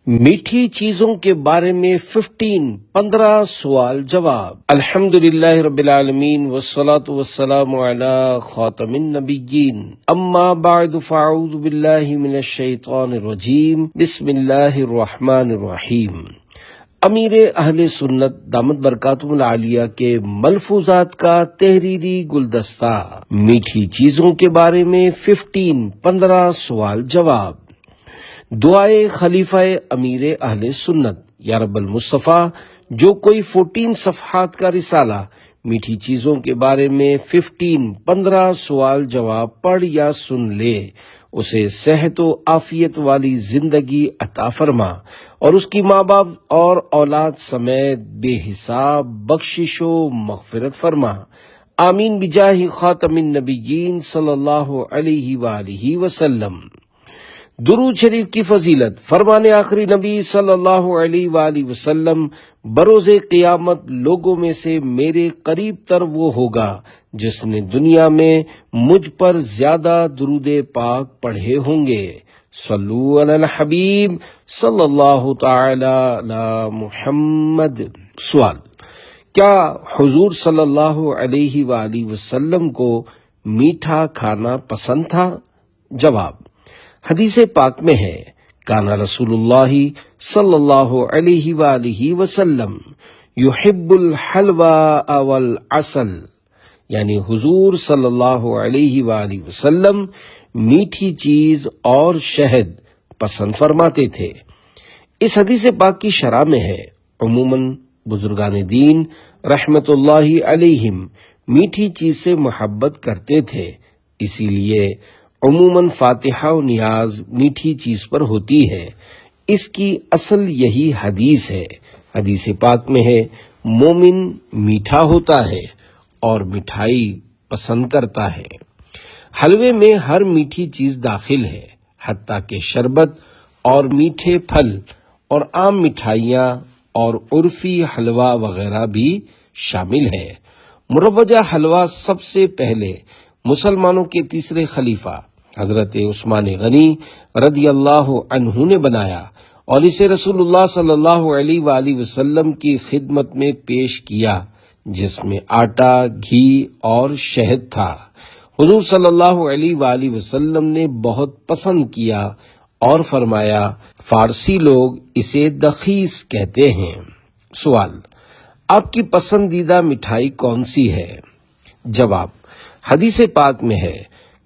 میٹھی چیزوں کے بارے میں 15 سوال جواب۔ الحمدللہ رب العالمین والصلاة والسلام علی خاتم النبیین، اما بعد فاعوذ باللہ من الشیطان الرجیم، بسم اللہ الرحمن الرحیم۔ امیر اہل سنت دامت برکاتہم العالیہ کے ملفوظات کا تحریری گلدستہ، میٹھی چیزوں کے بارے میں 15 سوال جواب۔ دعائے خلیفہ امیر اہل سنت، یا رب المصطفیٰ، جو کوئی 14 صفحات کا رسالہ میٹھی چیزوں کے بارے میں 15 سوال جواب پڑھ یا سن لے، اسے صحت و عافیت والی زندگی عطا فرما اور اس کی ماں باپ اور اولاد سمیت بے حساب بخشش و مغفرت فرما، آمین بجاہ خاتم النبیین صلی اللہ علیہ وآلہ وسلم۔ درود شریف کی فضیلت، فرمان آخری نبی صلی اللہ علیہ وآلہ وسلم، بروز قیامت لوگوں میں سے میرے قریب تر وہ ہوگا جس نے دنیا میں مجھ پر زیادہ درود پاک پڑھے ہوں گے۔ صلو علی الحبیب صلی اللہ تعالی علی محمد۔ سوال: کیا حضور صلی اللہ علیہ وآلہ وسلم کو میٹھا کھانا پسند تھا؟ جواب: حدیث پاک میں ہے، کانا رسول اللہ صلی اللہ علیہ وآلہ وسلم یحب الحلوى والعسل، یعنی حضور صلی اللہ علیہ وآلہ وسلم میٹھی چیز اور شہد پسند فرماتے تھے۔ اس حدیث پاک کی شرح میں ہے، عموماً بزرگان دین رحمت اللہ علیہم میٹھی چیز سے محبت کرتے تھے، اسی لیے عموماً فاتحہ و نیاز میٹھی چیز پر ہوتی ہے۔ اس کی اصل یہی حدیث ہے۔ حدیث پاک میں ہے، مومن میٹھا ہوتا ہے اور مٹھائی پسند کرتا ہے۔ حلوے میں ہر میٹھی چیز داخل ہے، حتیٰ کہ شربت اور میٹھے پھل اور عام مٹھائیاں اور عرفی حلوہ وغیرہ بھی شامل ہے۔ مروجہ حلوہ سب سے پہلے مسلمانوں کے تیسرے خلیفہ حضرت عثمان غنی رضی اللہ عنہ نے بنایا اور اسے رسول اللہ صلی اللہ علیہ وآلہ وسلم کی خدمت میں پیش کیا، جس میں آٹا، گھی اور شہد تھا۔ حضور صلی اللہ علیہ وآلہ وسلم نے بہت پسند کیا اور فرمایا، فارسی لوگ اسے دخیس کہتے ہیں۔ سوال: آپ کی پسندیدہ مٹھائی کون سی ہے؟ جواب: حدیث پاک میں ہے،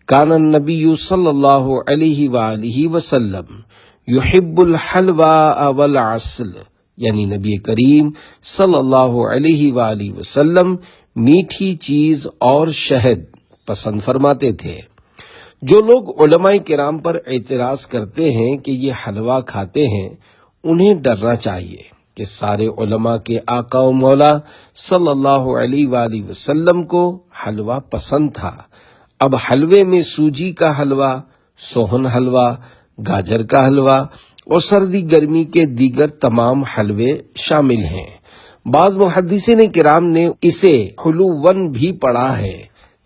کان النبی صلی اللہ علیہ وآلہ وسلم یحب الحلوى والعسل، یعنی نبی کریم صلی اللہ علیہ وآلہ وسلم میٹھی چیز اور شہد پسند فرماتے تھے۔ جو لوگ علماء کرام پر اعتراض کرتے ہیں کہ یہ حلوہ کھاتے ہیں، انہیں ڈرنا چاہیے کہ سارے علماء کے آقا و مولا صلی اللہ علیہ وآلہ وسلم کو حلوہ پسند تھا۔ اب حلوے میں سوجی کا حلوہ، سوہن حلوہ، گاجر کا حلوہ اور سردی گرمی کے دیگر تمام حلوے شامل ہیں۔ بعض محدثین کرام نے اسے حلوون بھی پڑھا ہے،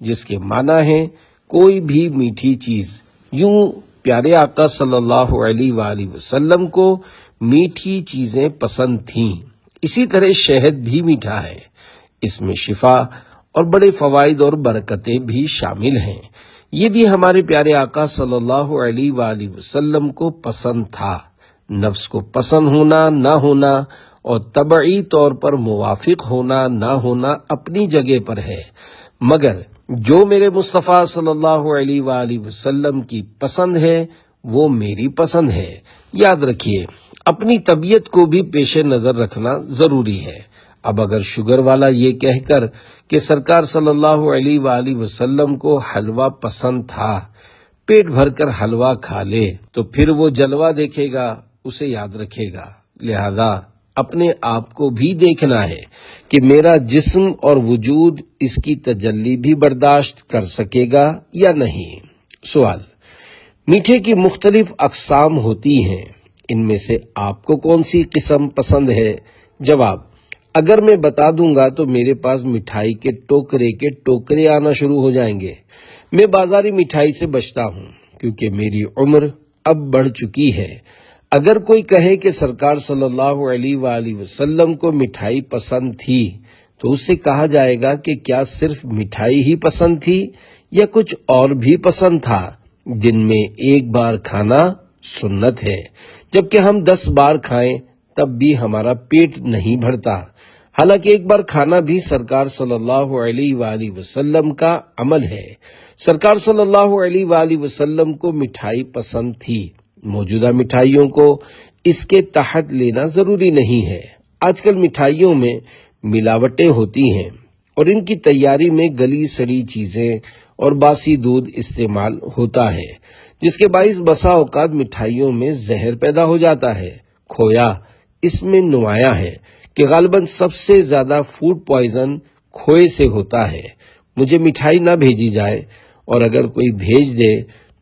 جس کے معنی ہے کوئی بھی میٹھی چیز۔ یوں پیارے آقا صلی اللہ علیہ وآلہ وسلم کو میٹھی چیزیں پسند تھیں۔ اسی طرح شہد بھی میٹھا ہے، اس میں شفا اور بڑے فوائد اور برکتیں بھی شامل ہیں۔ یہ بھی ہمارے پیارے آقا صلی اللہ علیہ وآلہ وسلم کو پسند تھا۔ نفس کو پسند ہونا نہ ہونا اور طبعی طور پر موافق ہونا نہ ہونا اپنی جگہ پر ہے، مگر جو میرے مصطفیٰ صلی اللہ علیہ وآلہ وسلم کی پسند ہے وہ میری پسند ہے۔ یاد رکھیے، اپنی طبیعت کو بھی پیش نظر رکھنا ضروری ہے۔ اب اگر شوگر والا یہ کہہ کر کہ سرکار صلی اللہ علیہ وآلہ وسلم کو حلوہ پسند تھا، پیٹ بھر کر حلوہ کھا لے تو پھر وہ جلوہ دیکھے گا، اسے یاد رکھے گا۔ لہذا اپنے آپ کو بھی دیکھنا ہے کہ میرا جسم اور وجود اس کی تجلی بھی برداشت کر سکے گا یا نہیں۔ سوال: میٹھے کی مختلف اقسام ہوتی ہیں، ان میں سے آپ کو کون سی قسم پسند ہے؟ جواب: اگر میں بتا دوں گا تو میرے پاس مٹھائی کے ٹوکرے آنا شروع ہو جائیں گے۔ میں بازاری مٹھائی سے بچتا ہوں کیونکہ میری عمر اب بڑھ چکی ہے۔ اگر کوئی کہے کہ سرکار صلی اللہ علیہ وآلہ وسلم کو مٹھائی پسند تھی تو اس سے کہا جائے گا کہ کیا صرف مٹھائی ہی پسند تھی یا کچھ اور بھی پسند تھا؟ دن میں ایک بار کھانا سنت ہے، جبکہ ہم 10 بار کھائیں تب بھی ہمارا پیٹ نہیں بھرتا۔ حالانکہ ایک بار کھانا بھی سرکار صلی اللہ علیہ وآلہ وسلم کا عمل ہے۔ سرکار صلی اللہ علیہ وآلہ وسلم کو مٹھائی پسند تھی۔ موجودہ مٹھائیوں کو اس کے تحت لینا ضروری نہیں ہے۔ آج کل مٹھائیوں میں ملاوٹیں ہوتی ہیں اور ان کی تیاری میں گلی سڑی چیزیں اور باسی دودھ استعمال ہوتا ہے، جس کے باعث بسا اوقات مٹھائیوں میں زہر پیدا ہو جاتا ہے۔ کھویا اس میں نمایاں ہے کہ غالباً سب سے زیادہ فوڈ پوائزن کھوئے سے ہوتا ہے۔ مجھے مٹھائی نہ بھیجی جائے، اور اگر کوئی بھیج دے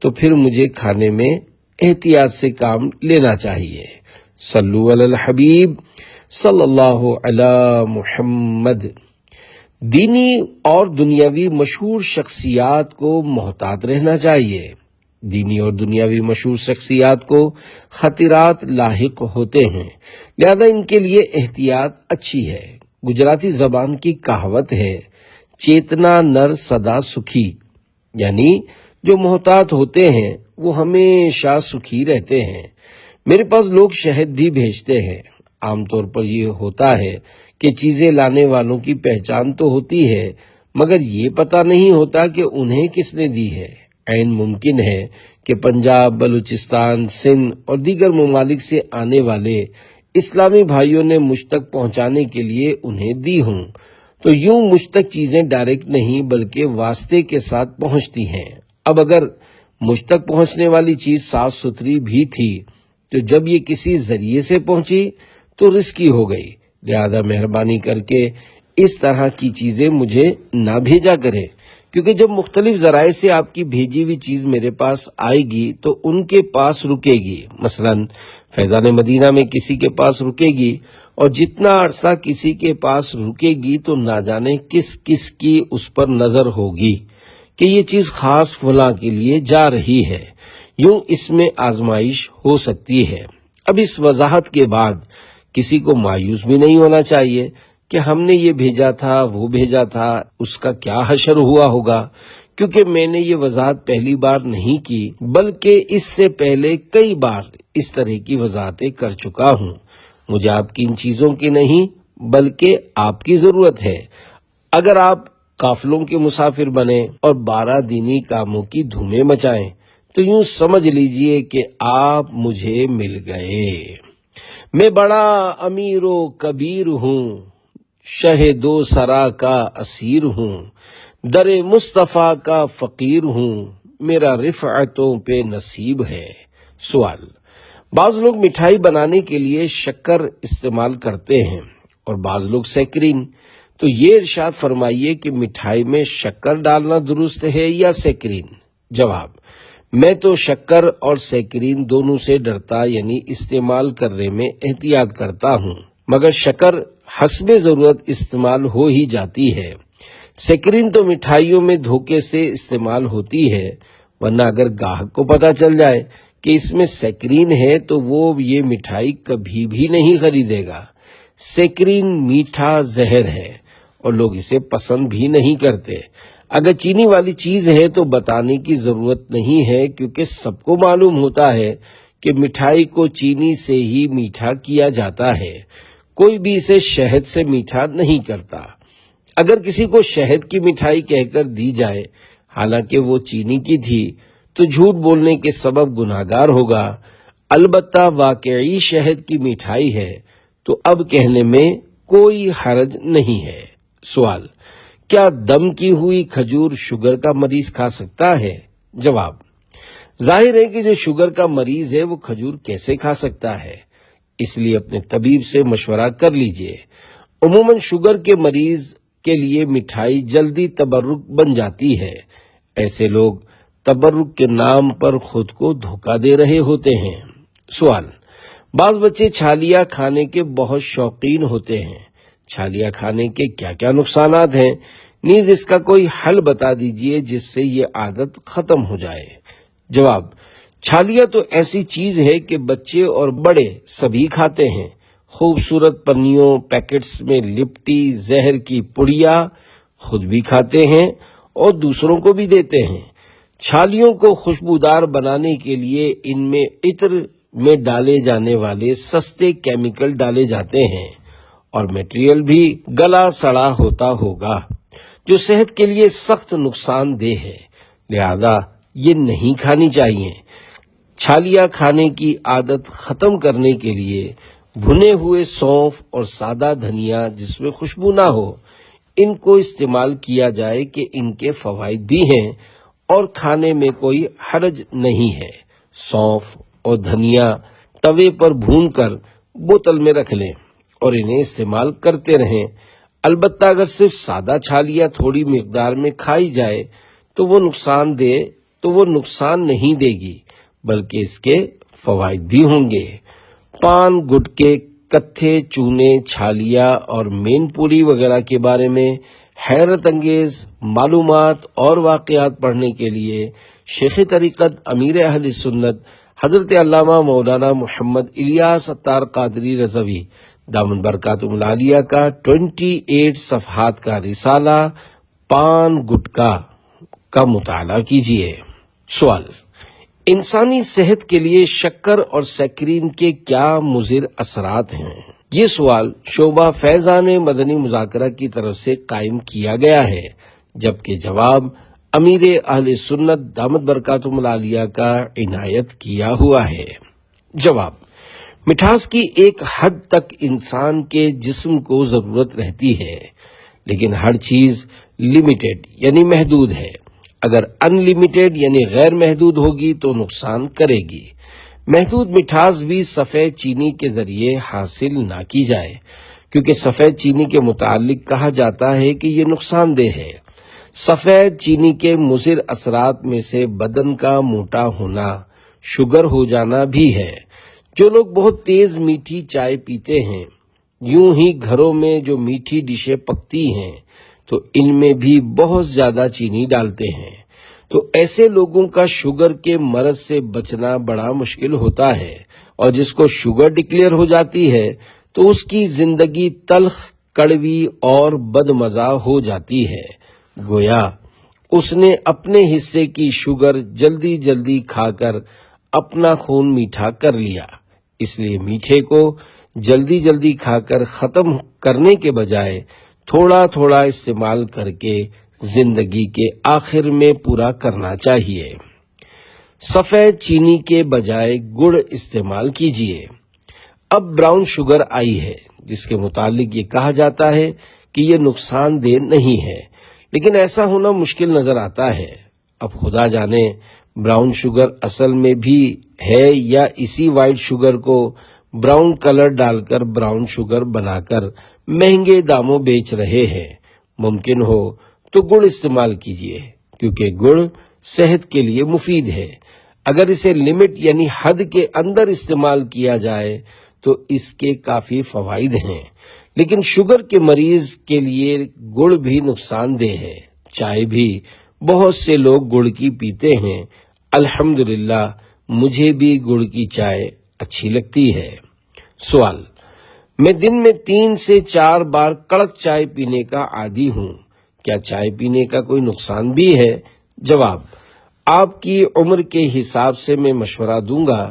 تو پھر مجھے کھانے میں احتیاط سے کام لینا چاہیے۔ صلو علی الحبیب صلی اللہ علی محمد۔ دینی اور دنیاوی مشہور شخصیات کو محتاط رہنا چاہیے۔ دینی اور دنیاوی مشہور شخصیات کو خطرات لاحق ہوتے ہیں، لہذا ان کے لیے احتیاط اچھی ہے۔ گجراتی زبان کی کہاوت ہے، چیتنا نر سدا سکھی، یعنی جو محتاط ہوتے ہیں وہ ہمیشہ سکھی رہتے ہیں۔ میرے پاس لوگ شہد بھی بھیجتے ہیں۔ عام طور پر یہ ہوتا ہے کہ چیزیں لانے والوں کی پہچان تو ہوتی ہے، مگر یہ پتہ نہیں ہوتا کہ انہیں کس نے دی ہے۔ عین ممکن ہے کہ پنجاب، بلوچستان، سندھ اور دیگر ممالک سے آنے والے اسلامی بھائیوں نے مجھ تک پہنچانے کے لیے انہیں دی ہوں۔ تو یوں مجھ تک چیزیں ڈائریکٹ نہیں بلکہ واسطے کے ساتھ پہنچتی ہیں۔ اب اگر مجھ تک پہنچنے والی چیز صاف ستھری بھی تھی تو جب یہ کسی ذریعے سے پہنچی تو رسکی ہو گئی، لہذا مہربانی کر کے اس طرح کی چیزیں مجھے نہ بھیجا کریں، کیونکہ جب مختلف ذرائع سے آپ کی بھیجی ہوئی چیز میرے پاس آئے گی تو ان کے پاس رکے گی۔ مثلا فیضان مدینہ میں کسی کے پاس رکے گی، اور جتنا عرصہ کسی کے پاس رکے گی تو نہ جانے کس کس کی اس پر نظر ہوگی کہ یہ چیز خاص فلاں کے لیے جا رہی ہے۔ یوں اس میں آزمائش ہو سکتی ہے۔ اب اس وضاحت کے بعد کسی کو مایوس بھی نہیں ہونا چاہیے کہ ہم نے یہ بھیجا تھا، وہ بھیجا تھا، اس کا کیا حشر ہوا ہوگا، کیونکہ میں نے یہ وضاحت پہلی بار نہیں کی بلکہ اس سے پہلے کئی بار اس طرح کی وضاحتیں کر چکا ہوں۔ مجھے آپ کی ان چیزوں کی نہیں بلکہ آپ کی ضرورت ہے۔ اگر آپ قافلوں کے مسافر بنیں اور 12 دینی کاموں کی دھومیں مچائیں تو یوں سمجھ لیجئے کہ آپ مجھے مل گئے۔ میں بڑا امیر و کبیر ہوں، شہ دو سرا کا اسیر ہوں، در مصطفیٰ کا فقیر ہوں، میرا رفعتوں پہ نصیب ہے۔ سوال: بعض لوگ مٹھائی بنانے کے لیے شکر استعمال کرتے ہیں اور بعض لوگ سیکرین، تو یہ ارشاد فرمائیے کہ مٹھائی میں شکر ڈالنا درست ہے یا سیکرین؟ جواب: میں تو شکر اور سیکرین دونوں سے ڈرتا، یعنی استعمال کرنے میں احتیاط کرتا ہوں، مگر شکر حسب ضرورت استعمال ہو ہی جاتی ہے۔ سیکرین تو مٹھائیوں میں دھوکے سے استعمال ہوتی ہے، ورنہ اگر گاہک کو پتہ چل جائے کہ اس میں سیکرین ہے تو وہ یہ مٹھائی کبھی بھی نہیں خریدے گا۔ سیکرین میٹھا زہر ہے اور لوگ اسے پسند بھی نہیں کرتے۔ اگر چینی والی چیز ہے تو بتانے کی ضرورت نہیں ہے، کیونکہ سب کو معلوم ہوتا ہے کہ مٹھائی کو چینی سے ہی میٹھا کیا جاتا ہے، کوئی بھی اسے شہد سے میٹھا نہیں کرتا۔ اگر کسی کو شہد کی مٹھائی کہہ کر دی جائے حالانکہ وہ چینی کی تھی تو جھوٹ بولنے کے سبب گناہگار ہوگا۔ البتہ واقعی شہد کی مٹھائی ہے تو اب کہنے میں کوئی حرج نہیں ہے۔ سوال: کیا دم کی ہوئی کھجور شوگر کا مریض کھا سکتا ہے؟ جواب: ظاہر ہے کہ جو شوگر کا مریض ہے وہ کھجور کیسے کھا سکتا ہے، اس لیے اپنے طبیب سے مشورہ کر لیجئے۔ عموماً شوگر کے مریض کے لیے مٹھائی جلدی تبرک بن جاتی ہے۔ ایسے لوگ تبرک کے نام پر خود کو دھوکہ دے رہے ہوتے ہیں۔ سوال: بعض بچے چھالیاں کھانے کے بہت شوقین ہوتے ہیں، چھالیاں کھانے کے کیا کیا نقصانات ہیں؟ نیز اس کا کوئی حل بتا دیجئے جس سے یہ عادت ختم ہو جائے۔ جواب: چھالیا تو ایسی چیز ہے کہ بچے اور بڑے سبھی کھاتے ہیں۔ خوبصورت پنیوں پیکٹس میں لپٹی زہر کی پڑیا خود بھی کھاتے ہیں اور دوسروں کو بھی دیتے ہیں۔ چھالیوں کو خوشبودار بنانے کے لیے ان میں عطر میں ڈالے جانے والے سستے کیمیکل ڈالے جاتے ہیں اور میٹیریل بھی گلا سڑا ہوتا ہوگا جو صحت کے لیے سخت نقصان دہ ہے، لہذا یہ نہیں کھانی چاہیے۔ چھالیا کھانے کی عادت ختم کرنے کے لیے بھنے ہوئے سونف اور سادہ دھنیا جس میں خوشبو نہ ہو ان کو استعمال کیا جائے کہ ان کے فوائد بھی ہیں اور کھانے میں کوئی حرج نہیں ہے۔ سونف اور دھنیا توے پر بھون کر بوتل میں رکھ لیں اور انہیں استعمال کرتے رہیں۔ البتہ اگر صرف سادہ چھالیا تھوڑی مقدار میں کھائی جائے تو وہ نقصان نہیں دے گی بلکہ اس کے فوائد بھی ہوں گے۔ پان، گٹکے، کتھے، چونے، چھالیا اور مین پوری وغیرہ کے بارے میں حیرت انگیز معلومات اور واقعات پڑھنے کے لیے شیخ طریقت امیر اہل سنت حضرت علامہ مولانا محمد الیاس عطار قادری رضوی دامن برکاتہم العالیہ کا 28 صفحات کا رسالہ پان گٹکا کا مطالعہ کیجیے۔ سوال: انسانی صحت کے لیے شکر اور سیکرین کے کیا مضر اثرات ہیں؟ یہ سوال شعبہ فیضان مدنی مذاکرہ کی طرف سے قائم کیا گیا ہے، جبکہ جواب امیر اہل سنت دامت برکاتہم العالیہ کا عنایت کیا ہوا ہے۔ جواب: مٹھاس کی ایک حد تک انسان کے جسم کو ضرورت رہتی ہے، لیکن ہر چیز لمیٹڈ یعنی محدود ہے۔ اگر ان لمیٹڈ یعنی غیر محدود ہوگی تو نقصان کرے گی۔ محدود مٹھاس بھی سفید چینی کے ذریعے حاصل نہ کی جائے، کیونکہ سفید چینی کے متعلق کہا جاتا ہے کہ یہ نقصان دہ ہے۔ سفید چینی کے مضر اثرات میں سے بدن کا موٹا ہونا، شوگر ہو جانا بھی ہے۔ جو لوگ بہت تیز میٹھی چائے پیتے ہیں، یوں ہی گھروں میں جو میٹھی ڈشیں پکتی ہیں تو ان میں بھی بہت زیادہ چینی ڈالتے ہیں، تو ایسے لوگوں کا شوگر کے مرض سے بچنا بڑا مشکل ہوتا ہے، اور جس کو شوگر ڈکلیئر ہو جاتی ہے تو اس کی زندگی تلخ، کڑوی اور بدمزہ ہو جاتی ہے، گویا اس نے اپنے حصے کی شوگر جلدی جلدی کھا کر اپنا خون میٹھا کر لیا۔ اس لیے میٹھے کو جلدی جلدی کھا کر ختم کرنے کے بجائے تھوڑا تھوڑا استعمال کر کے زندگی کے آخر میں پورا کرنا چاہیے۔ سفید چینی کے بجائے گڑ استعمال کیجیے۔ اب براؤن شوگر آئی ہے، جس کے متعلق یہ کہا جاتا ہے کہ یہ نقصان دہ نہیں ہے، لیکن ایسا ہونا مشکل نظر آتا ہے۔ اب خدا جانے براؤن شوگر اصل میں بھی ہے یا اسی وائٹ شوگر کو براؤن کلر ڈال کر براؤن شوگر بنا کر مہنگے داموں بیچ رہے ہیں۔ ممکن ہو تو گڑ استعمال کیجیے، کیونکہ گڑ صحت کے لیے مفید ہے۔ اگر اسے لمٹ یعنی حد کے اندر استعمال کیا جائے تو اس کے کافی فوائد ہیں، لیکن شوگر کے مریض کے لیے گڑ بھی نقصان دہ ہے۔ چائے بھی بہت سے لوگ گڑ کی پیتے ہیں، الحمدللہ مجھے بھی گڑ کی چائے اچھی لگتی ہے۔ سوال: میں دن میں 3 سے 4 بار کڑک چائے پینے کا عادی ہوں، کیا چائے پینے کا کوئی نقصان بھی ہے؟ جواب: آپ کی عمر کے حساب سے میں مشورہ دوں گا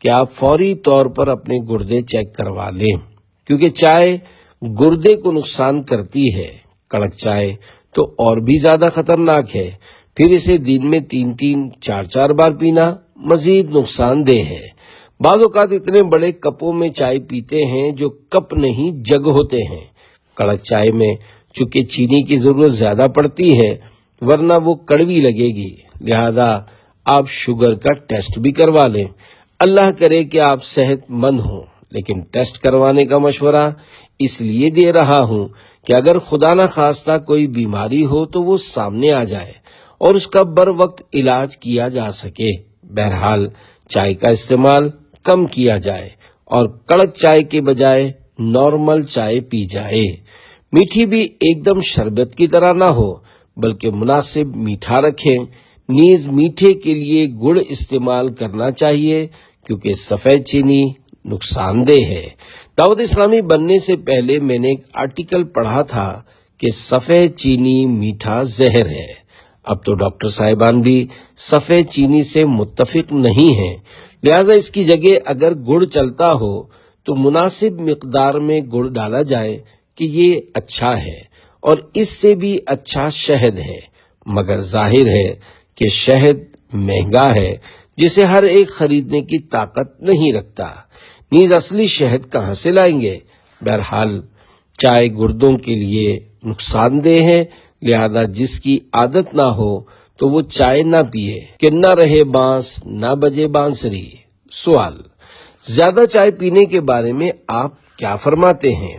کہ آپ فوری طور پر اپنے گردے چیک کروا لیں، کیونکہ چائے گردے کو نقصان کرتی ہے۔ کڑک چائے تو اور بھی زیادہ خطرناک ہے، پھر اسے دن میں 3 4 بار پینا مزید نقصان دہ ہے۔ بعض اوقات اتنے بڑے کپوں میں چائے پیتے ہیں جو کپ نہیں جگ ہوتے ہیں۔ کڑک چائے میں چونکہ چینی کی ضرورت زیادہ پڑتی ہے، ورنہ وہ کڑوی لگے گی، لہذا آپ شوگر کا ٹیسٹ بھی کروا لیں۔ اللہ کرے کہ آپ صحت مند ہوں، لیکن ٹیسٹ کروانے کا مشورہ اس لیے دے رہا ہوں کہ اگر خدا نہ خواستہ کوئی بیماری ہو تو وہ سامنے آ جائے اور اس کا بر وقت علاج کیا جا سکے۔ بہرحال چائے کا استعمال کم کیا جائے اور کڑک چائے کے بجائے نارمل چائے پی جائے۔ میٹھی بھی ایک دم شربت کی طرح نہ ہو، بلکہ مناسب میٹھا رکھیں۔ نیز میٹھے کے لیے گڑ استعمال کرنا چاہیے کیونکہ سفید چینی نقصان دہ ہے۔ دعوت اسلامی بننے سے پہلے میں نے ایک آرٹیکل پڑھا تھا کہ سفید چینی میٹھا زہر ہے۔ اب تو ڈاکٹر صاحبان بھی سفید چینی سے متفق نہیں ہیں، لہذا اس کی جگہ اگر گڑ چلتا ہو تو مناسب مقدار میں گڑ ڈالا جائے کہ یہ اچھا ہے، اور اس سے بھی اچھا شہد ہے، مگر ظاہر ہے کہ شہد مہنگا ہے جسے ہر ایک خریدنے کی طاقت نہیں رکھتا، نیز اصلی شہد کہاں سے لائیں گے؟ بہرحال چائے گردوں کے لیے نقصان دہ ہے، لہذا جس کی عادت نہ ہو تو وہ چائے نہ پیے کہ نہ رہے بانس نہ بجے بانسری۔ سوال: زیادہ چائے پینے کے بارے میں آپ کیا فرماتے ہیں؟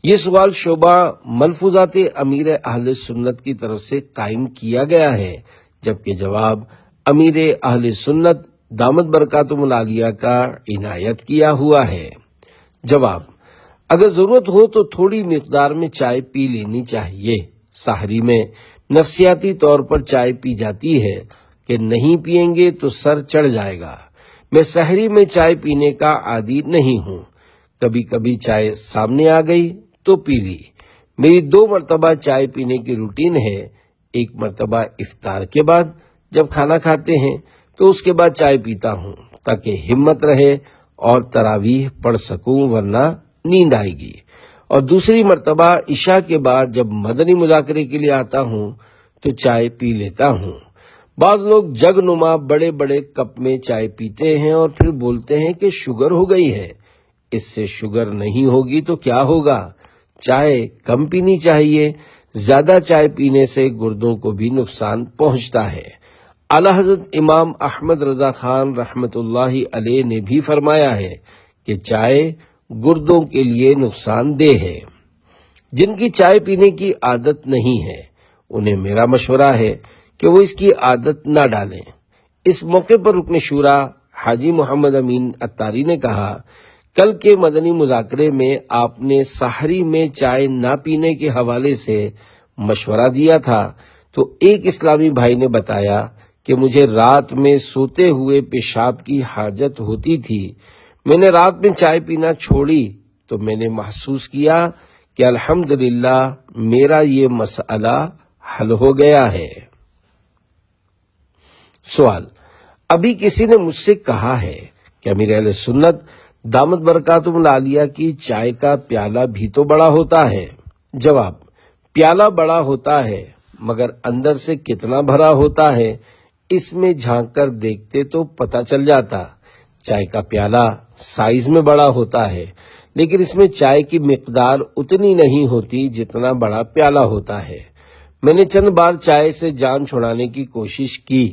یہ سوال شعبہ ملفوظات امیر اہل سنت کی طرف سے قائم کیا گیا ہے، جبکہ جواب امیر اہل سنت دامت برکاتہم العالیہ کا عنایت کیا ہوا ہے۔ جواب: اگر ضرورت ہو تو تھوڑی مقدار میں چائے پی لینی چاہیے۔ سحری میں نفسیاتی طور پر چائے پی جاتی ہے کہ نہیں پیئیں گے تو سر چڑھ جائے گا۔ میں سحری میں چائے پینے کا عادی نہیں ہوں، کبھی کبھی چائے سامنے آ گئی تو پی لی۔ میری 2 مرتبہ چائے پینے کی روٹین ہے، ایک مرتبہ افطار کے بعد جب کھانا کھاتے ہیں تو اس کے بعد چائے پیتا ہوں تاکہ ہمت رہے اور تراویح پڑھ سکوں، ورنہ نیند آئے گی، اور دوسری مرتبہ عشاء کے بعد جب مدنی مذاکرے کے لیے آتا ہوں تو چائے پی لیتا ہوں۔ بعض لوگ جگ نما بڑے بڑے کپ میں چائے پیتے ہیں اور پھر بولتے ہیں کہ شوگر ہو گئی ہے۔ اس سے شوگر نہیں ہوگی تو کیا ہوگا؟ چائے کم پینی چاہیے، زیادہ چائے پینے سے گردوں کو بھی نقصان پہنچتا ہے۔ اعلی حضرت امام احمد رضا خان رحمت اللہ علیہ نے بھی فرمایا ہے کہ چائے گردوں کے لیے نقصان دہ ہے۔ جن کی چائے پینے کی عادت نہیں ہے انہیں میرا مشورہ ہے کہ وہ اس کی عادت نہ ڈالیں۔ اس موقع پر رکن شورا حاجی محمد امین اتاری نے کہا، کل کے مدنی مذاکرے میں آپ نے سحری میں چائے نہ پینے کے حوالے سے مشورہ دیا تھا، تو ایک اسلامی بھائی نے بتایا کہ مجھے رات میں سوتے ہوئے پیشاب کی حاجت ہوتی تھی، میں نے رات میں چائے پینا چھوڑی تو میں نے محسوس کیا کہ الحمدللہ میرا یہ مسئلہ حل ہو گیا ہے۔ سوال: ابھی کسی نے مجھ سے کہا ہے کہ امیر اہل سنت دامت برکاتہم العالیہ کی چائے کا پیالہ بھی تو بڑا ہوتا ہے۔ جواب: پیالہ بڑا ہوتا ہے مگر اندر سے کتنا بھرا ہوتا ہے اس میں جھانک کر دیکھتے تو پتہ چل جاتا۔ چائے کا پیالہ سائز میں بڑا ہوتا ہے لیکن اس میں چائے کی مقدار اتنی نہیں ہوتی جتنا بڑا پیالہ ہوتا ہے۔ میں نے چند بار چائے سے جان چھڑانے کی کوشش کی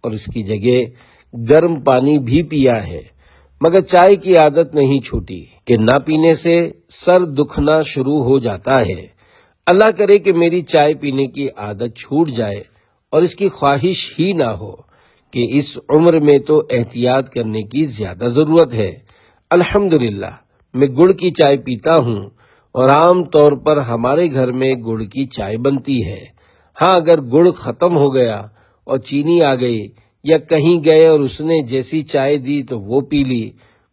اور اس کی جگہ گرم پانی بھی پیا ہے، مگر چائے کی عادت نہیں چھوٹی کہ نہ پینے سے سر دکھنا شروع ہو جاتا ہے۔ اللہ کرے کہ میری چائے پینے کی عادت چھوٹ جائے اور اس کی خواہش ہی نہ ہو کہ اس عمر میں تو احتیاط کرنے کی زیادہ ضرورت ہے۔ الحمدللہ میں گڑ کی چائے پیتا ہوں اور عام طور پر ہمارے گھر میں گڑ کی چائے بنتی ہے۔ ہاں اگر گڑ ختم ہو گیا اور چینی آ گئی یا کہیں گئے اور اس نے جیسی چائے دی تو وہ پی لی۔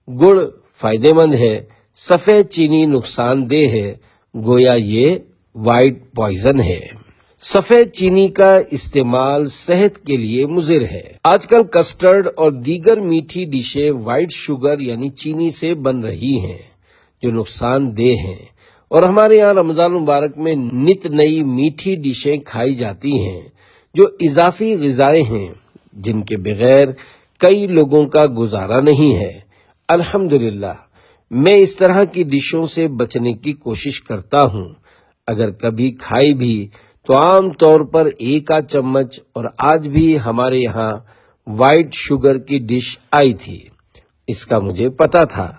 گڑ فائدہ مند ہے، سفید چینی نقصان دہ ہے، گویا یہ وائٹ پوائزن ہے۔ سفید چینی کا استعمال صحت کے لیے مضر ہے۔ آج کل کسٹرڈ اور دیگر میٹھی ڈشیں وائٹ شوگر یعنی چینی سے بن رہی ہیں جو نقصان دہ ہیں، اور ہمارے یہاں رمضان مبارک میں نت نئی میٹھی ڈشیں کھائی جاتی ہیں جو اضافی غذائیں ہیں جن کے بغیر کئی لوگوں کا گزارا نہیں ہے۔ الحمدللہ میں اس طرح کی ڈشوں سے بچنے کی کوشش کرتا ہوں، اگر کبھی کھائی بھی تو عام طور پر 1 چمچ، اور آج بھی ہمارے یہاں وائٹ شوگر کی ڈش آئی تھی۔ اس کا مجھے پتا تھا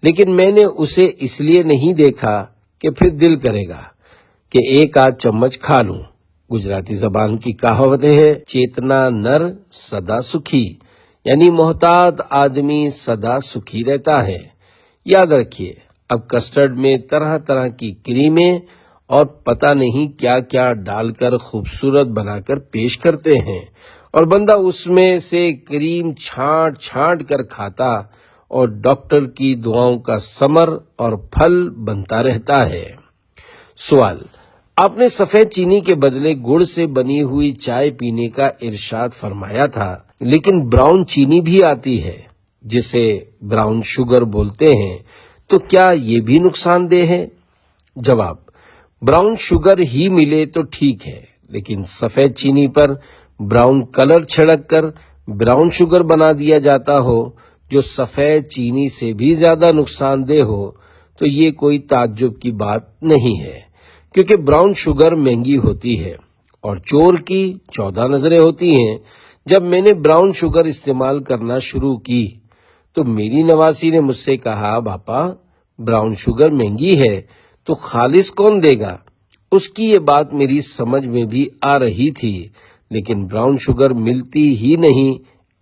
لیکن میں نے اسے اس لیے نہیں دیکھا کہ پھر دل کرے گا کہ 1 چمچ کھا لوں۔ گجراتی زبان کی کہاوت ہے، چیتنا نر سدا سکھی، یعنی محتاط آدمی سدا سکھی رہتا ہے۔ یاد رکھیے، اب کسٹرڈ میں طرح طرح کی کریمیں اور پتہ نہیں کیا کیا ڈال کر خوبصورت بنا کر پیش کرتے ہیں، اور بندہ اس میں سے کریم چھانٹ چھانٹ کر کھاتا اور ڈاکٹر کی دعاؤں کا ثمر اور پھل بنتا رہتا ہے۔ سوال: آپ نے سفید چینی کے بدلے گڑ سے بنی ہوئی چائے پینے کا ارشاد فرمایا تھا، لیکن براؤن چینی بھی آتی ہے جسے براؤن شوگر بولتے ہیں، تو کیا یہ بھی نقصان دہ ہے؟ جواب: براؤن شوگر ہی ملے تو ٹھیک ہے، لیکن سفید چینی پر براؤن کلر چھڑک کر براؤن شوگر بنا دیا جاتا ہو جو سفید چینی سے بھی زیادہ نقصان دہ ہو، تو یہ کوئی تعجب کی بات نہیں ہے، کیونکہ براؤن شوگر مہنگی ہوتی ہے اور چور کی 14 نظریں ہوتی ہیں۔ جب میں نے براؤن شوگر استعمال کرنا شروع کی تو میری نواسی نے مجھ سے کہا، باپا براؤن شوگر مہنگی ہے تو خالص کون دے گا؟ اس کی یہ بات میری سمجھ میں بھی آ رہی تھی، لیکن براؤن شوگر ملتی ہی نہیں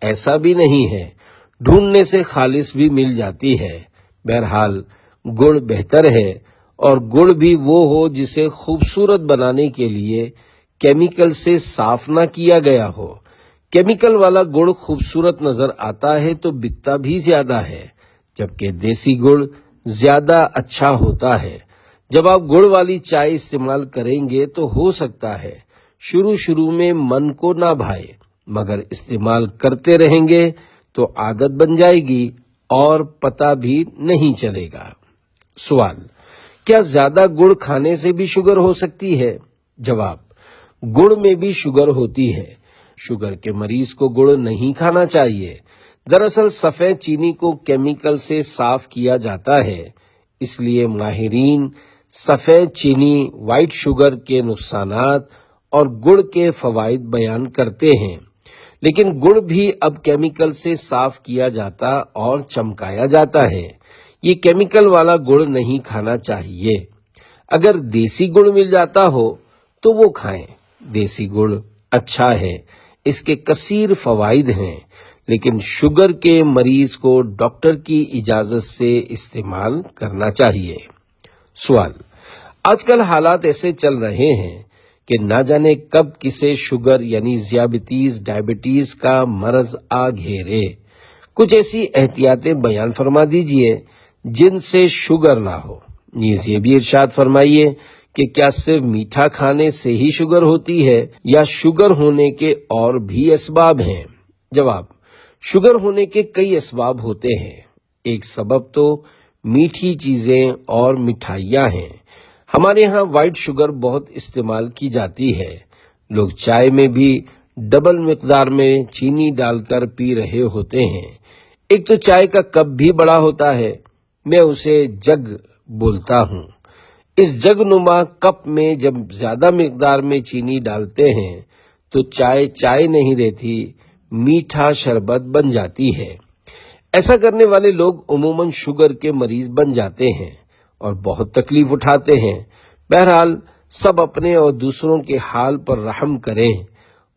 ایسا بھی نہیں ہے، ڈھونڈنے سے خالص بھی مل جاتی ہے۔ بہرحال گڑ بہتر ہے، اور گڑ بھی وہ ہو جسے خوبصورت بنانے کے لیے کیمیکل سے صاف نہ کیا گیا ہو۔ کیمیکل والا گڑ خوبصورت نظر آتا ہے تو بکتا بھی زیادہ ہے، جبکہ دیسی گڑ زیادہ اچھا ہوتا ہے۔ جب آپ گڑ والی چائے استعمال کریں گے تو ہو سکتا ہے شروع میں من کو نہ بھائے، مگر استعمال کرتے رہیں گے تو عادت بن جائے گی اور پتہ بھی نہیں چلے گا۔ سوال: کیا زیادہ گڑ کھانے سے بھی شوگر ہو سکتی ہے؟ جواب: گڑ میں بھی شوگر ہوتی ہے۔ شوگر کے مریض کو گڑ نہیں کھانا چاہیے۔ دراصل سفید چینی کو کیمیکل سے صاف کیا جاتا ہے، اس لیے ماہرین سفید چینی، وائٹ شوگر کے نقصانات اور گڑ کے فوائد بیان کرتے ہیں، لیکن گڑ بھی اب کیمیکل سے صاف کیا جاتا اور چمکایا جاتا ہے۔ یہ کیمیکل والا گڑ نہیں کھانا چاہیے۔ اگر دیسی گڑ مل جاتا ہو تو وہ کھائیں۔ دیسی گڑ اچھا ہے، اس کے کثیر فوائد ہیں، لیکن شوگر کے مریض کو ڈاکٹر کی اجازت سے استعمال کرنا چاہیے۔ سوال: آج کل حالات ایسے چل رہے ہیں کہ نہ جانے کب کسے شوگر یعنی ڈائبٹیز کا مرض آ گھیرے۔ کچھ ایسی احتیاطیں بیان فرما دیجئے جن سے شوگر نہ ہو۔ نیز یہ بھی ارشاد فرمائیے کہ کیا صرف میٹھا کھانے سے ہی شوگر ہوتی ہے یا شوگر ہونے کے اور بھی اسباب ہیں؟ جواب: شوگر ہونے کے کئی اسباب ہوتے ہیں۔ ایک سبب تو میٹھی چیزیں اور مٹھائیاں ہیں۔ ہمارے ہاں وائٹ شوگر بہت استعمال کی جاتی ہے۔ لوگ چائے میں بھی ڈبل مقدار میں چینی ڈال کر پی رہے ہوتے ہیں۔ ایک تو چائے کا کپ بھی بڑا ہوتا ہے، میں اسے جگ بولتا ہوں۔ اس جگ نما کپ میں جب زیادہ مقدار میں چینی ڈالتے ہیں تو چائے نہیں رہتی، میٹھا شربت بن جاتی ہے۔ ایسا کرنے والے لوگ عموماً شوگر کے مریض بن جاتے ہیں اور بہت تکلیف اٹھاتے ہیں۔ بہرحال سب اپنے اور دوسروں کے حال پر رحم کریں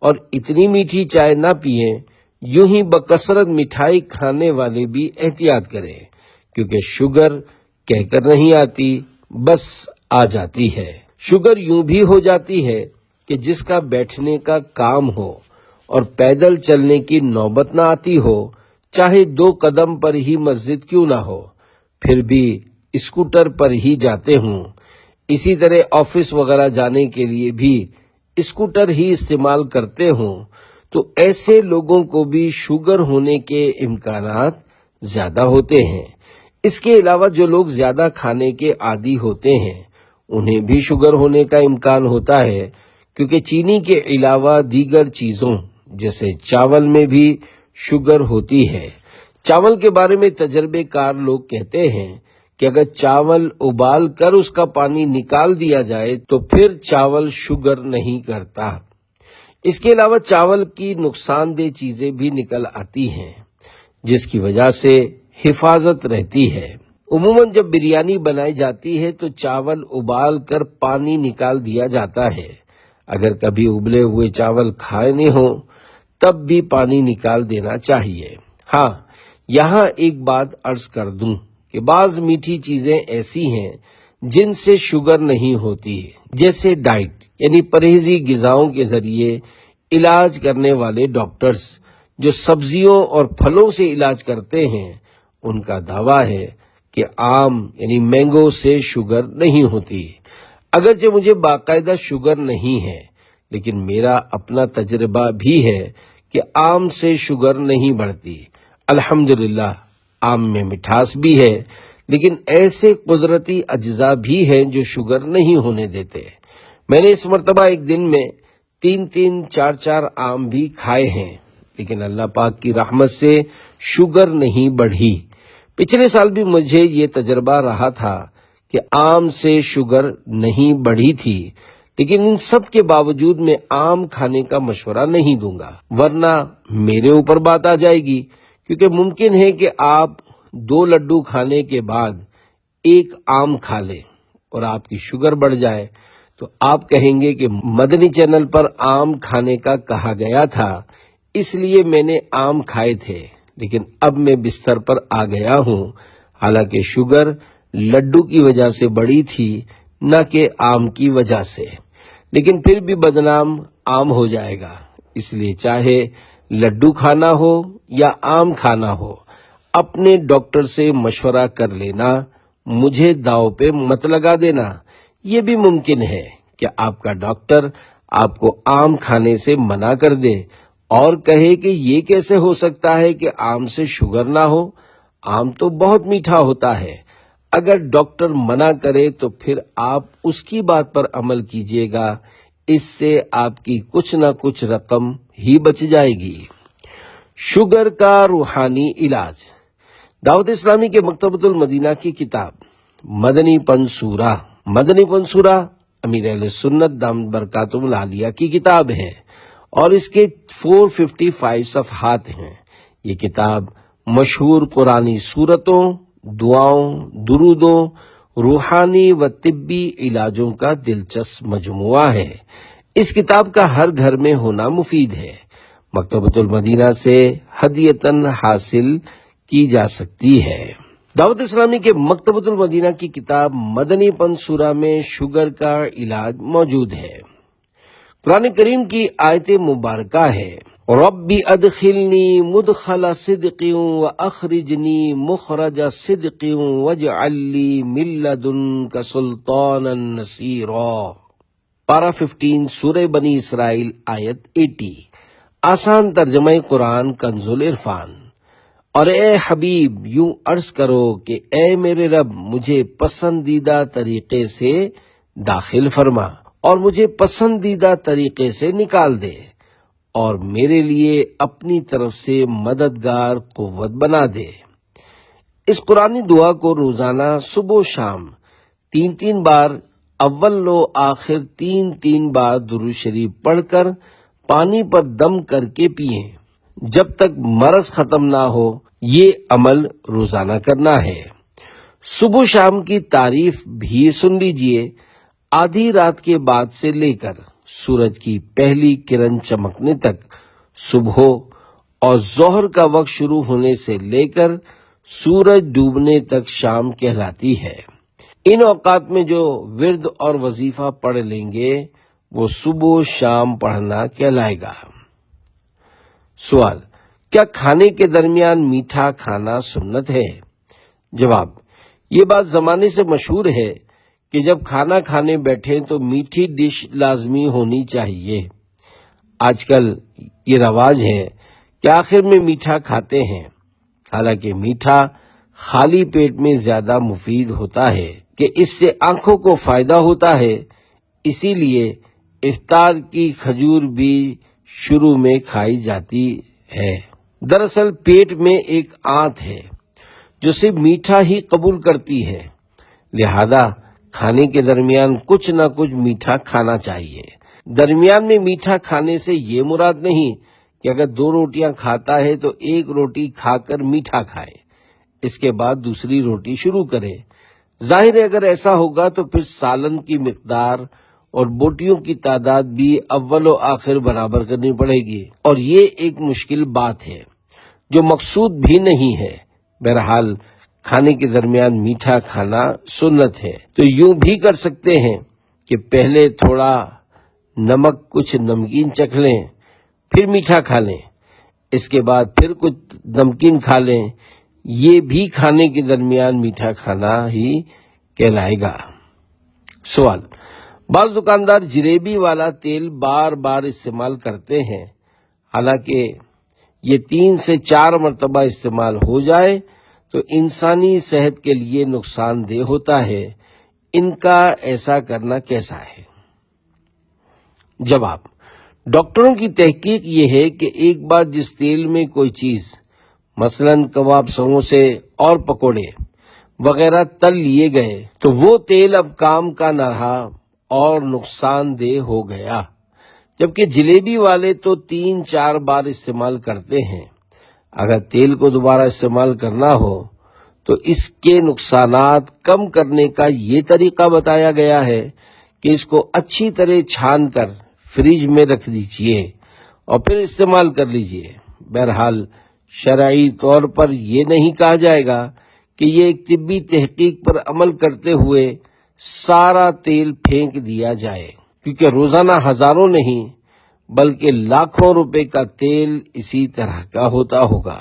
اور اتنی میٹھی چائے نہ پئیں۔ یوں ہی بکثرت مٹھائی کھانے والے بھی احتیاط کریں، کیونکہ شوگر کہہ کر نہیں آتی، بس آ جاتی ہے۔ شوگر یوں بھی ہو جاتی ہے کہ جس کا بیٹھنے کا کام ہو اور پیدل چلنے کی نوبت نہ آتی ہو، چاہے 2 قدم پر ہی مسجد کیوں نہ ہو، پھر بھی اسکوٹر پر ہی جاتے ہوں۔ اسی طرح آفس وغیرہ جانے کے لیے بھی اسکوٹر ہی استعمال کرتے ہوں، تو ایسے لوگوں کو بھی شوگر ہونے کے امکانات زیادہ ہوتے ہیں۔ اس کے علاوہ جو لوگ زیادہ کھانے کے عادی ہوتے ہیں انہیں بھی شوگر ہونے کا امکان ہوتا ہے، کیونکہ چینی کے علاوہ دیگر چیزوں جیسے چاول میں بھی شوگر ہوتی ہے۔ چاول کے بارے میں تجربے کار لوگ کہتے ہیں کہ اگر چاول ابال کر اس کا پانی نکال دیا جائے تو پھر چاول شوگر نہیں کرتا۔ اس کے علاوہ چاول کی نقصان دہ چیزیں بھی نکل آتی ہیں، جس کی وجہ سے حفاظت رہتی ہے۔ عموماً جب بریانی بنائی جاتی ہے تو چاول ابال کر پانی نکال دیا جاتا ہے۔ اگر کبھی ابلے ہوئے چاول کھانے ہوں تب بھی پانی نکال دینا چاہیے۔ ہاں، یہاں ایک بات عرض کر دوں کہ بعض میٹھی چیزیں ایسی ہیں جن سے شوگر نہیں ہوتی، جیسے ڈائٹ یعنی پرہیزی غذاؤں کے ذریعے علاج کرنے والے ڈاکٹرز جو سبزیوں اور پھلوں سے علاج کرتے ہیں، ان کا دعویٰ ہے کہ آم یعنی مینگو سے شوگر نہیں ہوتی۔ اگرچہ مجھے باقاعدہ شوگر نہیں ہے، لیکن میرا اپنا تجربہ بھی ہے کہ آم سے شوگر نہیں بڑھتی۔ الحمدللہ آم میں مٹھاس بھی ہے، لیکن ایسے قدرتی اجزاء بھی ہیں جو شوگر نہیں ہونے دیتے۔ میں نے اس مرتبہ ایک دن میں 3 4 آم بھی کھائے ہیں، لیکن اللہ پاک کی رحمت سے شوگر نہیں بڑھی۔ پچھلے سال بھی مجھے یہ تجربہ رہا تھا کہ آم سے شوگر نہیں بڑھی تھی، لیکن ان سب کے باوجود میں آم کھانے کا مشورہ نہیں دوں گا، ورنہ میرے اوپر بات آ جائے گی، کیونکہ ممکن ہے کہ آپ 2 لڈو کھانے کے بعد 1 آم کھا لیں اور آپ کی شوگر بڑھ جائے، تو آپ کہیں گے کہ مدنی چینل پر آم کھانے کا کہا گیا تھا، اس لیے میں نے آم کھائے تھے، لیکن اب میں بستر پر آ گیا ہوں، حالانکہ شوگر لڈو کی وجہ سے بڑھی تھی، نہ کہ آم کی وجہ سے، لیکن پھر بھی بدنام آم ہو جائے گا۔ اس لیے چاہے لڈو کھانا ہو یا آم کھانا ہو، اپنے ڈاکٹر سے مشورہ کر لینا، مجھے داؤ پہ مت لگا دینا۔ یہ بھی ممکن ہے کہ آپ کا ڈاکٹر آپ کو آم کھانے سے منع کر دے اور کہے کہ یہ کیسے ہو سکتا ہے کہ آم سے شوگر نہ ہو، آم تو بہت میٹھا ہوتا ہے۔ اگر ڈاکٹر منع کرے تو پھر آپ اس کی بات پر عمل کیجیے گا، اس سے آپ کی کچھ نہ کچھ رقم ہی بچ جائے گی۔ شوگر کا روحانی علاج، دعوت اسلامی کے مکتبۃ المدینہ کی کتاب مدنی پنصورہ امیر اہل سنت دامت برکاتہم العالیہ کی کتاب ہے اور اس کے 455 صفحات ہیں۔ یہ کتاب مشہور قرآنی سورتوں، دعاؤں، درودوں، روحانی و طبی علاجوں کا دلچسپ مجموعہ ہے۔ اس کتاب کا ہر گھر میں ہونا مفید ہے۔ مکتبۃ المدینہ سے ہدیتاً حاصل کی جا سکتی ہے۔ دعوت اسلامی کے مکتبۃ المدینہ کی کتاب مدنی پنصورہ میں شوگر کا علاج موجود ہے۔ قرآن کریم کی آیت مبارکہ ہے، ربی ادخلنی مدخل صدق واخرجنی مخرج صدق واجعل لی من لدنک سلطانا نصیرا۔ پارہ 15 سورہ بنی اسرائیل آیت 80۔ آسان ترجمہ قرآن کنز العرفان۔ اور اے حبیب یوں عرض کرو کہ اے میرے رب مجھے پسندیدہ طریقے سے داخل فرما اور مجھے پسندیدہ طریقے سے نکال دے، اور میرے لیے اپنی طرف سے مددگار قوت بنا دے۔ اس قرآنی دعا کو روزانہ صبح و شام 3 بار، اول و آخر 3 بار درود شریف پڑھ کر پانی پر دم کر کے پئیں جب تک مرض ختم نہ ہو۔ یہ عمل روزانہ کرنا ہے۔ صبح شام کی تعریف بھی سن لیجئے۔ آدھی رات کے بعد سے لے کر سورج کی پہلی کرن چمکنے تک، صبح اور ظہر کا وقت شروع ہونے سے لے کر سورج ڈوبنے تک شام کہلاتی ہے۔ ان اوقات میں جو ورد اور وظیفہ پڑھ لیں گے وہ صبح شام پڑھنا کہلائے گا۔ سوال، کیا کھانے کے درمیان میٹھا کھانا سنت ہے؟ جواب، یہ بات زمانے سے مشہور ہے کہ جب کھانا کھانے بیٹھیں تو میٹھی ڈش لازمی ہونی چاہیے۔ آج کل یہ رواج ہے کہ آخر میں میٹھا کھاتے ہیں، حالانکہ میٹھا خالی پیٹ میں زیادہ مفید ہوتا ہے کہ اس سے آنکھوں کو فائدہ ہوتا ہے، اسی لیے افطار کی کھجور بھی شروع میں کھائی جاتی ہے۔ دراصل پیٹ میں ایک آنت ہے جو صرف میٹھا ہی قبول کرتی ہے، لہذا کھانے کے درمیان کچھ نہ کچھ میٹھا کھانا چاہیے۔ درمیان میں میٹھا کھانے سے یہ مراد نہیں کہ اگر 2 روٹیاں کھاتا ہے تو 1 روٹی کھا کر میٹھا کھائے، اس کے بعد دوسری روٹی شروع کرے۔ ظاہر ہے اگر ایسا ہوگا تو پھر سالن کی مقدار اور بوٹیوں کی تعداد بھی اول و آخر برابر کرنی پڑے گی، اور یہ ایک مشکل بات ہے جو مقصود بھی نہیں ہے۔ بہرحال کھانے کے درمیان میٹھا کھانا سنت ہے۔ تو یوں بھی کر سکتے ہیں کہ پہلے تھوڑا نمک کچھ نمکین چکھ لیں، پھر میٹھا کھا لیں، اس کے بعد پھر کچھ نمکین کھا لیں، یہ بھی کھانے کے درمیان میٹھا کھانا ہی کہلائے گا۔ سوال: بعض دکاندار جلیبی والا تیل بار بار استعمال کرتے ہیں، حالانکہ یہ 3 سے 4 مرتبہ استعمال ہو جائے تو انسانی صحت کے لیے نقصان دہ ہوتا ہے، ان کا ایسا کرنا کیسا ہے؟ جواب: ڈاکٹروں کی تحقیق یہ ہے کہ ایک بار جس تیل میں کوئی چیز مثلاً کباب، سموسے اور پکوڑے وغیرہ تل لیے گئے تو وہ تیل اب کام کا نہ رہا اور نقصان دہ ہو گیا، جبکہ جلیبی والے تو 3-4 بار استعمال کرتے ہیں۔ اگر تیل کو دوبارہ استعمال کرنا ہو تو اس کے نقصانات کم کرنے کا یہ طریقہ بتایا گیا ہے کہ اس کو اچھی طرح چھان کر فریج میں رکھ دیجئے اور پھر استعمال کر لیجئے۔ بہرحال شرعی طور پر یہ نہیں کہا جائے گا کہ یہ ایک طبی تحقیق پر عمل کرتے ہوئے سارا تیل پھینک دیا جائے، کیونکہ روزانہ ہزاروں نہیں بلکہ لاکھوں روپے کا تیل اسی طرح کا ہوتا ہوگا۔